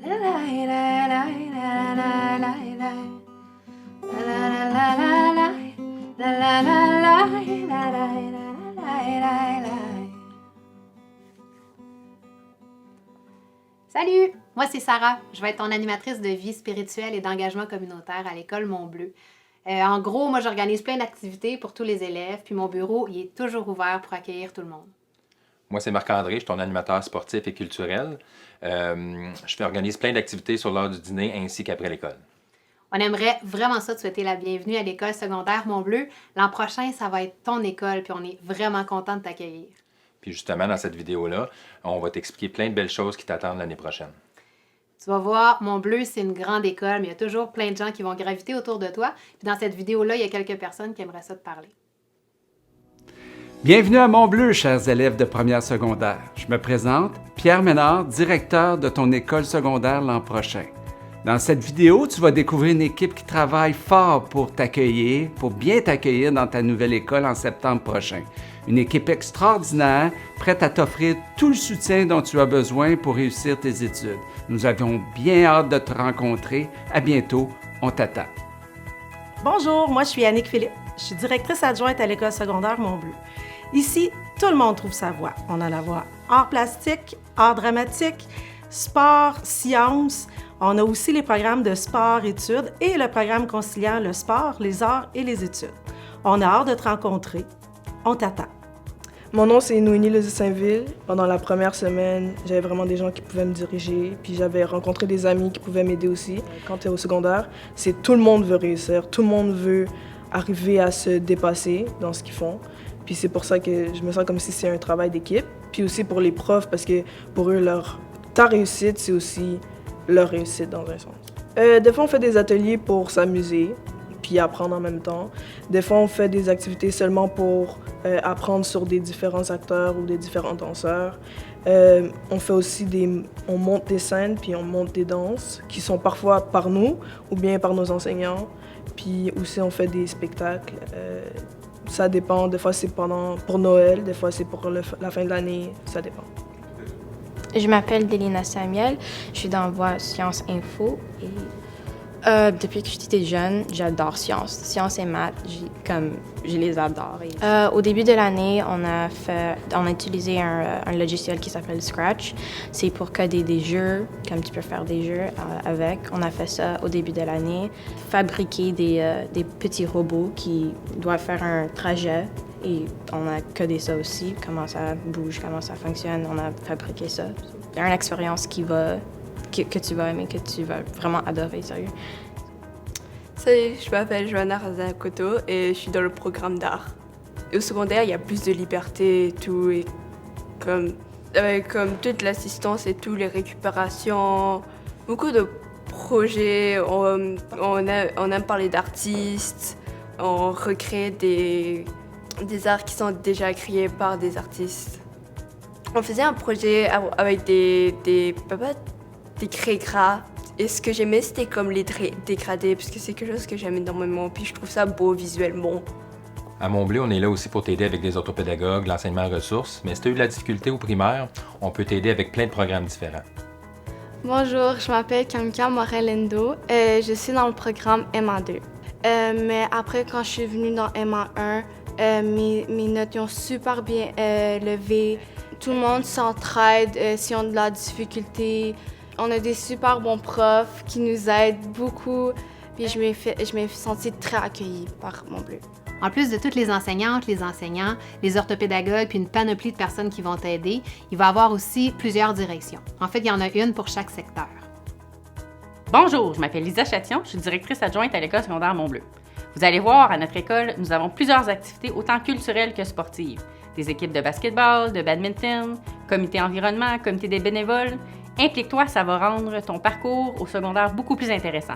Salut! Moi, c'est Sarah. Je vais être ton animatrice de vie spirituelle et d'engagement communautaire à l'école Mont-Bleu. En gros, moi, j'organise plein d'activités pour tous les élèves, puis mon bureau, il est toujours ouvert pour accueillir tout le monde. Moi, c'est Marc-André, je suis ton animateur sportif et culturel. Organise plein d'activités sur l'heure du dîner ainsi qu'après l'école. On aimerait vraiment ça te souhaiter la bienvenue à l'école secondaire Mont-Bleu. L'an prochain, ça va être ton école, puis on est vraiment content de t'accueillir. Puis justement, dans cette vidéo-là, on va t'expliquer plein de belles choses qui t'attendent l'année prochaine. Tu vas voir, Mont-Bleu, c'est une grande école, mais il y a toujours plein de gens qui vont graviter autour de toi. Puis dans cette vidéo-là, il y a quelques personnes qui aimeraient ça te parler. Bienvenue à Mont-Bleu, chers élèves de première secondaire. Je me présente, Pierre Ménard, directeur de ton école secondaire l'an prochain. Dans cette vidéo, tu vas découvrir une équipe qui travaille fort pour t'accueillir, pour bien t'accueillir dans ta nouvelle école en septembre prochain. Une équipe extraordinaire, prête à t'offrir tout le soutien dont tu as besoin pour réussir tes études. Nous avons bien hâte de te rencontrer. À bientôt, on t'attend. Bonjour, moi je suis Annick Philippe. Je suis directrice adjointe à l'école secondaire Mont-Bleu. Ici, tout le monde trouve sa voie. On a la voie art plastique, art dramatique, sport, sciences. On a aussi les programmes de sport-études et le programme conciliant le sport, les arts et les études. On a hâte de te rencontrer. On t'attend. Mon nom, c'est Noémie Saint-Ville. Pendant la première semaine, j'avais vraiment des gens qui pouvaient me diriger, puis j'avais rencontré des amis qui pouvaient m'aider aussi. Quand tu es au secondaire, c'est tout le monde veut réussir, tout le monde veut arriver à se dépasser dans ce qu'ils font. Puis c'est pour ça que je me sens comme si c'est un travail d'équipe. Puis aussi pour les profs, parce que pour eux, ta réussite, c'est aussi leur réussite dans un sens. Des fois, on fait des ateliers pour s'amuser, puis apprendre en même temps. Des fois, on fait des activités seulement pour apprendre sur des différents acteurs ou des différents danseurs. On fait aussi on monte des scènes, puis on monte des danses, qui sont parfois par nous ou bien par nos enseignants. Puis aussi, on fait des spectacles. Ça dépend. Des fois, c'est pour Noël, des fois, c'est pour la fin de l'année. Ça dépend. Je m'appelle Délina Samuel, je suis dans Voix Sciences Info et depuis que j'étais jeune, j'adore sciences. Sciences et maths, je les adore. Au début de l'année, on a utilisé un logiciel qui s'appelle Scratch. C'est pour coder des jeux, comme tu peux faire des jeux avec. On a fait ça au début de l'année. Fabriquer des petits robots qui doivent faire un trajet. Et on a codé ça aussi, comment ça bouge, comment ça fonctionne. On a fabriqué ça. C'est une expérience que tu vas aimer, que tu vas vraiment adorer, sérieux. Salut, je m'appelle Johanna Razanakoto et je suis dans le programme d'art. Et au secondaire, il y a plus de liberté et tout, et comme toute l'assistance et tout, les récupérations, beaucoup de projets, on aime parler d'artistes, on recrée des arts qui sont déjà créés par des artistes. On faisait un projet avec des cré-cras. Et ce que j'aimais, c'était comme les dégradés, parce que c'est quelque chose que j'aime énormément, puis je trouve ça beau visuellement. À Mont-Bleu, on est là aussi pour t'aider avec des orthopédagogues, l'enseignement ressources, mais si tu as eu de la difficulté au primaire, on peut t'aider avec plein de programmes différents. Bonjour, je m'appelle Kamika Morelendo, je suis dans le programme MA2. Mais après, quand je suis venue dans MA1, mes notes ont super bien levé. Tout le monde s'entraide s'ils ont de la difficulté. On a des super bons profs qui nous aident beaucoup. Puis je m'ai sentie très accueillie par Mont-Bleu. En plus de toutes les enseignantes, les enseignants, les orthopédagogues, puis une panoplie de personnes qui vont t'aider, il va y avoir aussi plusieurs directions. En fait, il y en a une pour chaque secteur. Bonjour, je m'appelle Lisa Châtillon, je suis directrice adjointe à l'école secondaire Mont-Bleu. Vous allez voir, à notre école, nous avons plusieurs activités autant culturelles que sportives. Des équipes de basketball, de badminton, comité environnement, comité des bénévoles. Implique-toi, ça va rendre ton parcours au secondaire beaucoup plus intéressant.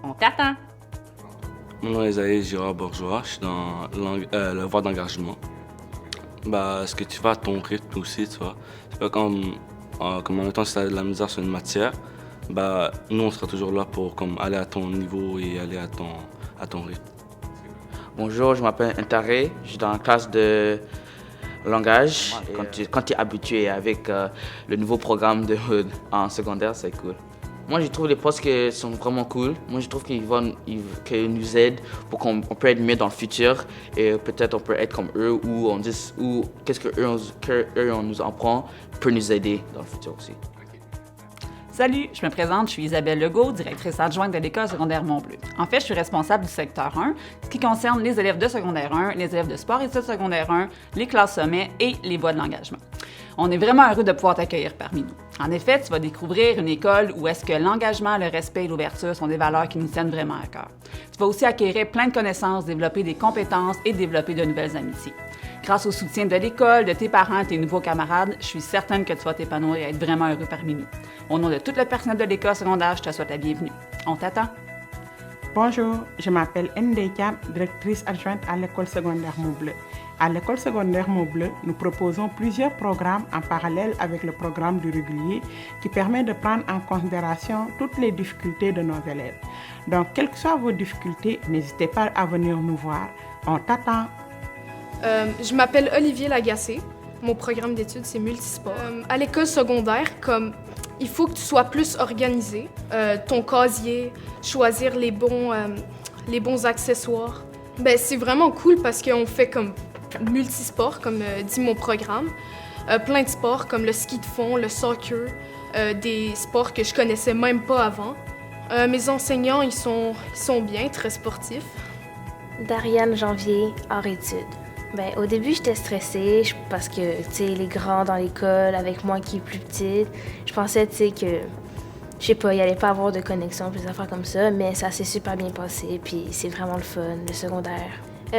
On t'attend! Mon nom est Isaïe Girard-Bourgeois, je suis dans le voie d'engagement. Ce que tu vas à ton rythme aussi, tu vois. C'est pas comme en même temps si tu as de la misère sur une matière, nous on sera toujours là pour aller à ton niveau et aller à ton rythme. Bonjour, je m'appelle Intaré, je suis dans la classe de langage. Quand tu es habitué avec le nouveau programme en secondaire, c'est cool. Moi, je trouve les postes qui sont vraiment cool. Moi, je trouve qu'ils nous aident pour qu'on peut être mieux dans le futur. Et peut-être on peut être comme eux ou qu'est-ce qu'eux on nous apprend peut nous aider dans le futur aussi. Salut, je me présente, je suis Isabelle Legault, directrice adjointe de l'École secondaire Mont-Bleu. En fait, je suis responsable du secteur 1, ce qui concerne les élèves de secondaire 1, les élèves de sport et études secondaire 1, les classes sommet et les voies de l'engagement. On est vraiment heureux de pouvoir t'accueillir parmi nous. En effet, tu vas découvrir une école où est-ce que l'engagement, le respect et l'ouverture sont des valeurs qui nous tiennent vraiment à cœur. Tu vas aussi acquérir plein de connaissances, développer des compétences et développer de nouvelles amitiés. Grâce au soutien de l'école, de tes parents et tes nouveaux camarades, je suis certaine que tu vas t'épanouir et être vraiment heureux parmi nous. Au nom de tout le personnel de l'école secondaire, je te souhaite la bienvenue. On t'attend. Bonjour, je m'appelle Ndeye Thiam, directrice adjointe à l'école secondaire Mont-Bleu. À l'école secondaire Mont-Bleu, nous proposons plusieurs programmes en parallèle avec le programme du régulier qui permet de prendre en considération toutes les difficultés de nos élèves. Donc, quelles que soient vos difficultés, n'hésitez pas à venir nous voir. On t'attend. Je m'appelle Olivier Lagacé. Mon programme d'études, c'est multisport. À l'école secondaire, il faut que tu sois plus organisé. Ton casier, choisir les bons accessoires. C'est vraiment cool parce qu'on fait comme multisport, comme dit mon programme. Plein de sports comme le ski de fond, le soccer, des sports que je connaissais même pas avant. Mes enseignants, ils sont bien, très sportifs. Dariane Janvier, arts-études. Au début, j'étais stressée parce que, les grands dans l'école, avec moi qui est plus petite, je pensais, que, je sais pas, il allait pas avoir de connexion, des affaires comme ça, mais ça s'est super bien passé, puis c'est vraiment le fun, le secondaire.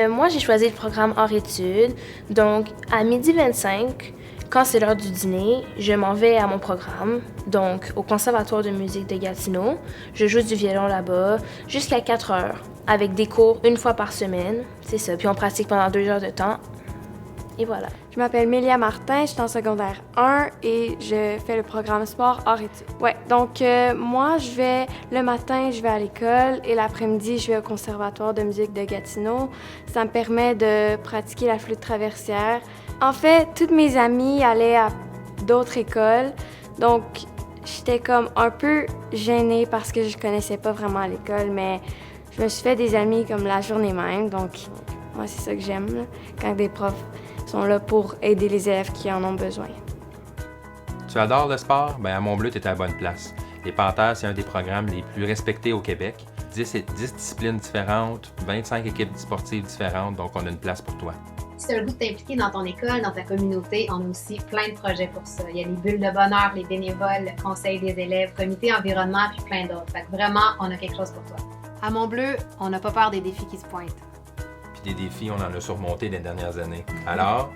Moi, j'ai choisi le programme hors-études, donc à 12h25, quand c'est l'heure du dîner, je m'en vais à mon programme, donc au Conservatoire de musique de Gatineau. Je joue du violon là-bas jusqu'à 4 heures, avec des cours une fois par semaine, c'est ça. Puis on pratique pendant 2 heures de temps, et voilà. Je m'appelle Mélia Martin, je suis en secondaire 1 et je fais le programme sport hors études. Donc moi, le matin, je vais à l'école et l'après-midi, je vais au Conservatoire de musique de Gatineau. Ça me permet de pratiquer la flûte traversière. En fait, toutes mes amies allaient à d'autres écoles, donc j'étais comme un peu gênée parce que je connaissais pas vraiment l'école, mais je me suis fait des amis comme la journée même, donc moi c'est ça que j'aime, là, quand des profs sont là pour aider les élèves qui en ont besoin. Tu adores le sport? À Mont-Bleu, tu es à la bonne place. Les Panthères, c'est un des programmes les plus respectés au Québec. 10 disciplines différentes, 25 équipes sportives différentes, donc on a une place pour toi. Si tu as le goût de t'impliquer dans ton école, dans ta communauté, on a aussi plein de projets pour ça. Il y a les bulles de bonheur, les bénévoles, le conseil des élèves, comité environnement, puis plein d'autres. Fait que vraiment, on a quelque chose pour toi. À Mont-Bleu, on n'a pas peur des défis qui se pointent. Puis des défis, on en a surmonté les dernières années. Alors,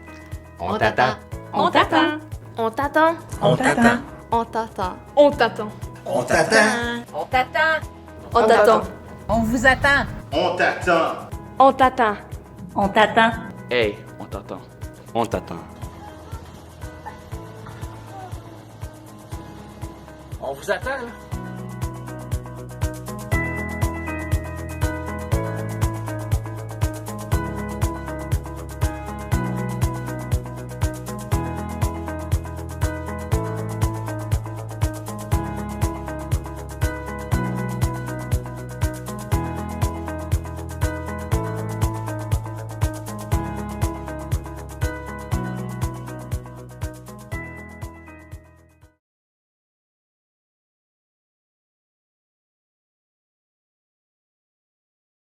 on t'attend. On t'attend. On t'attend. On t'attend. On t'attend. On t'attend. On t'attend. On t'attend. On t'attend. On vous attend. On t'attend. On t'attend. On t'attend. Hey, on t'attend. On t'attend. On vous attend, là.